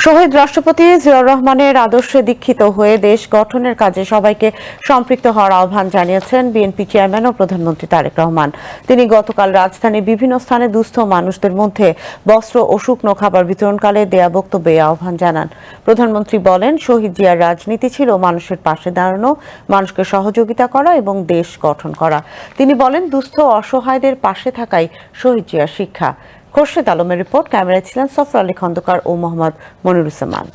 শহীদ রাষ্ট্রপতি জিয়াউর রহমানের আদর্শে দীক্ষিত হয়ে দেশ গঠনের কাজে সবাইকে সম্পৃক্ত হওয়ার আহ্বান জানিয়েছেন বিএনপি চেয়ারম্যান ও প্রধানমন্ত্রী তারেক রহমান। তিনি গতকাল রাজধানীর বিভিন্ন স্থানে দুস্থ মানুষদের মধ্যে বস্ত্র ও শুকনো খাবার বিতরণকালে দেয়া বক্তব্যে আহ্বান জানান। প্রধানমন্ত্রী বলেন, শহীদ জিয়ার রাজনীতি ছিল মানুষের পাশে দাঁড়ানো, মানুষকে সহযোগিতা করা এবং দেশ গঠন করা। তিনি বলেন, দুস্থ অসহায়দের পাশে থাকাই শহীদ জিয়ার শিক্ষা। খোরশেদ আলমের রিপোর্ট। ক্যামেরায় ছিলেন সফর আলী খন্দকার ও মোহাম্মদ মনিরুজ্জামান।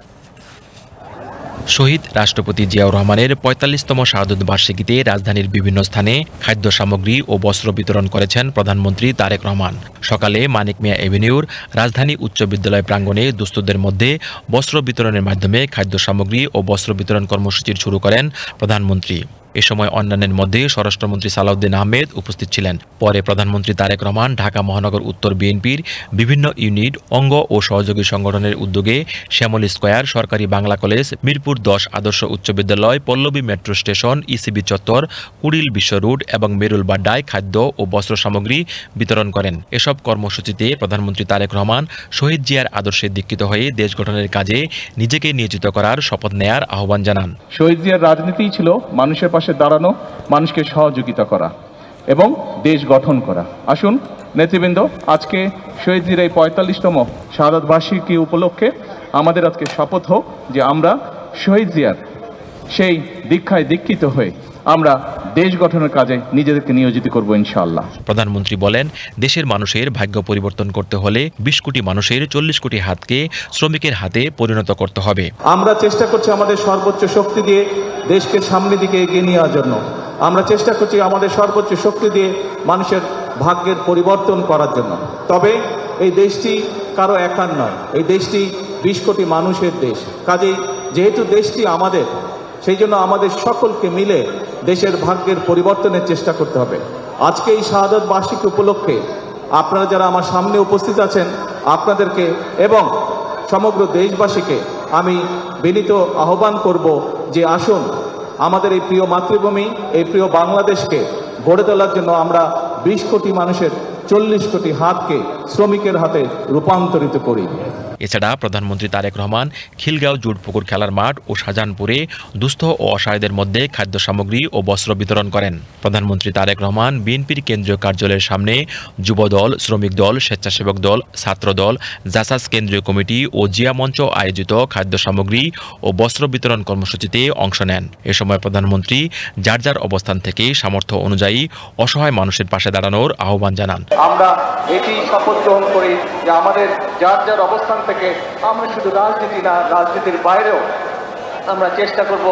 শহীদ রাষ্ট্রপতি জিয়াউর রহমানের ৪৫তম শাহাদত বার্ষিকীতে রাজধানীর বিভিন্ন স্থানে খাদ্য সামগ্রী ও বস্ত্র বিতরণ করেছেন প্রধানমন্ত্রী তারেক রহমান। সকালে মানিক মিয়া এভিনিউর রাজধানী উচ্চ বিদ্যালয় প্রাঙ্গণে দুস্থদের মধ্যে বস্ত্র বিতরণের মাধ্যমে খাদ্য সামগ্রী ও বস্ত্র বিতরণ কর্মসূচির শুরু করেন প্রধানমন্ত্রী। এ সময় অন্যান্যের মধ্যে স্বরাষ্ট্রমন্ত্রী সালাউদ্দিন আহমেদ উপস্থিত ছিলেন। পরে প্রধানমন্ত্রী তারেক রহমান ঢাকা মহানগর উত্তর বিএনপির বিভিন্ন ইউনিট, অঙ্গ ও সহযোগী সংগঠনের উদ্যোগে শ্যামলী স্কয়ার, সরকারি বাংলা কলেজ, মিরপুর ১০ আদর্শ উচ্চ বিদ্যালয়, পল্লবী মেট্রো স্টেশন, ইসিবি চত্বর, কুড়িল বিশ্ব রোড এবং মেরুল বাড্ডায় খাদ্য ও বস্ত্র সামগ্রী বিতরণ করেন। এসব কর্মসূচিতে প্রধানমন্ত্রী তারেক রহমান শহীদ জিয়ার আদর্শে দীক্ষিত হয়ে দেশ গঠনের কাজে নিজেকে নিয়োজিত করার শপথ নেয়ার আহ্বান জানান। শহীদ জিয়ার রাজনীতিই ছিল মানুষের পাশে দাঁড়ানো, মানুষকে সহযোগিতা করা এবং দেশ গঠন করা। আসুন নেতৃবৃন্দ, আজকে শহীদ জিয়ার এই ৪৫তম শাহাদত বার্ষিকী উপলক্ষে আমাদের আজকে শপথ হোক যে আমরা শহীদ জিয়ার সেই দীক্ষায় দীক্ষিত হয়ে আমরা দেশ গঠনের কাজে নিজেদেরকে নিয়োজিত করব ইনশাআল্লাহ। প্রধানমন্ত্রী বলেন, দেশের মানুষের ভাগ্য পরিবর্তন করতে হলে ২০ কোটি মানুষের ৪০ কোটি হাতকে শ্রমিকের হাতে পরিণত করতে হবে। আমরা চেষ্টা করছি আমাদের সর্বোচ্চ শক্তি দিয়ে দেশকে সামনের দিকে এগিয়ে নেওয়ার জন্য। আমরা চেষ্টা করছি আমাদের সর্বোচ্চ শক্তি দিয়ে মানুষের ভাগ্যের পরিবর্তন করার জন্য। তবে এই দেশটি কারো একার নয়, এই দেশটি ২০ কোটি মানুষের দেশ। কাজেই যেহেতু দেশটি আমাদের, সেই জন্য আমাদের সকলকে মিলে দেশের ভাগ্যের পরিবর্তনের চেষ্টা করতে হবে। আজকে এই শাহাদত বার্ষিকী উপলক্ষে আপনারা যারা আমার সামনে উপস্থিত আছেন, আপনাদেরকে এবং সমগ্র দেশবাসীকে আমি বিনীত আহ্বান করব যে আসুন আমাদের এই প্রিয় মাতৃভূমি, এই প্রিয় বাংলাদেশকে গড়ে তোলার জন্য আমরা ২০ কোটি মানুষের ৪০ কোটি হাতকে শ্রমিকের হাতে রূপান্তরিত করি। এছাড়া প্রধানমন্ত্রী তারেক রহমান খিলগাঁও জুটপুকুর খেলার মাঠ ও শাহজাহানপুরে দুস্থ ও অসহায়দের মধ্যে খাদ্য সামগ্রী ও বস্ত্র বিতরণ করেন। প্রধানমন্ত্রী তারেক রহমান বিএনপির কেন্দ্রীয় কার্যালয়ের সামনে যুবদল, শ্রমিক দল, স্বেচ্ছাসেবক দল, ছাত্র দল, জাসাস কেন্দ্রীয় কমিটি ও জিয়া মঞ্চ আয়োজিত খাদ্য সামগ্রী ও বস্ত্র বিতরণ কর্মসূচিতে অংশ নেন। এ সময় প্রধানমন্ত্রী যার যার অবস্থান থেকে সামর্থ্য অনুযায়ী অসহায় মানুষের পাশে দাঁড়ানোর আহ্বান জানান। আমরা এটি শপথ গ্রহণ করি যে আমাদের যার যার অবস্থান থেকে আমরা শুধু রাজনীতি না, রাজনীতির বাইরেও আমরা চেষ্টা করব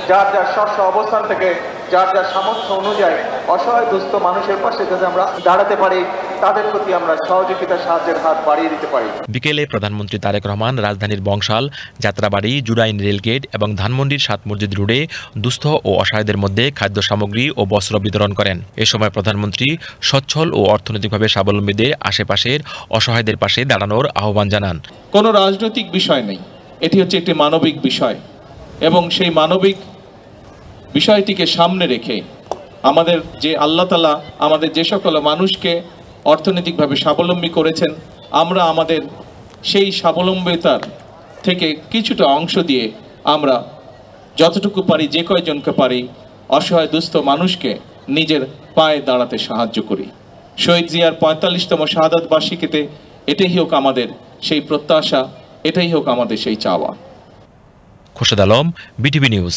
যার যার স্ব অবস্থান থেকে যার যার সামর্থ্য অনুযায়ী অসহায় দুস্থ মানুষের পাশে যাতে আমরা দাঁড়াতে পারি, তাদের প্রতি আমরা সহযোগিতা সাহায্যের হাত বাড়িয়ে দিতে পারি। বিকেলে প্রধানমন্ত্রী তারেক রহমান রাজধানীর বংশাল, যাত্রাবাড়ি, জুরাইন রেলগেট এবং ধানমন্ডির ৭ মসজিদ রোডে দুস্থ ও অসহায়দের মধ্যে খাদ্য সামগ্রী ও বস্ত্র বিতরণ করেন। এ সময় প্রধানমন্ত্রী সচ্ছল ও অর্থনৈতিকভাবে স্বাবলম্বীদের আশেপাশের অসহায়দের পাশে দাঁড়ানোর আহ্বান জানান। কোনো রাজনৈতিক বিষয় নেই, এটি হচ্ছে একটি মানবিক বিষয় এবং সেই মানবিক বিষয়টিকে সামনে রেখে আমাদের যে আল্লাহ তাআলা আমাদের যে সকল মানুষকে অর্থনৈতিকভাবে স্বাবলম্বী করেছেন, আমরা আমাদের সেই স্বাবলম্বিতার থেকে কিছুটা অংশ দিয়ে আমরা যতটুকু পারি, যে কয়জনকে পারি, অসহায় দুস্থ মানুষকে নিজের পায়ে দাঁড়াতে সাহায্য করি। শহীদ জিয়ার ৪৫তম শাহাদত বার্ষিকীতে এটাই হোক আমাদের সেই প্রত্যাশা, এটাই হোক আমাদের সেই চাওয়া। Khorshed Alam, BTV news.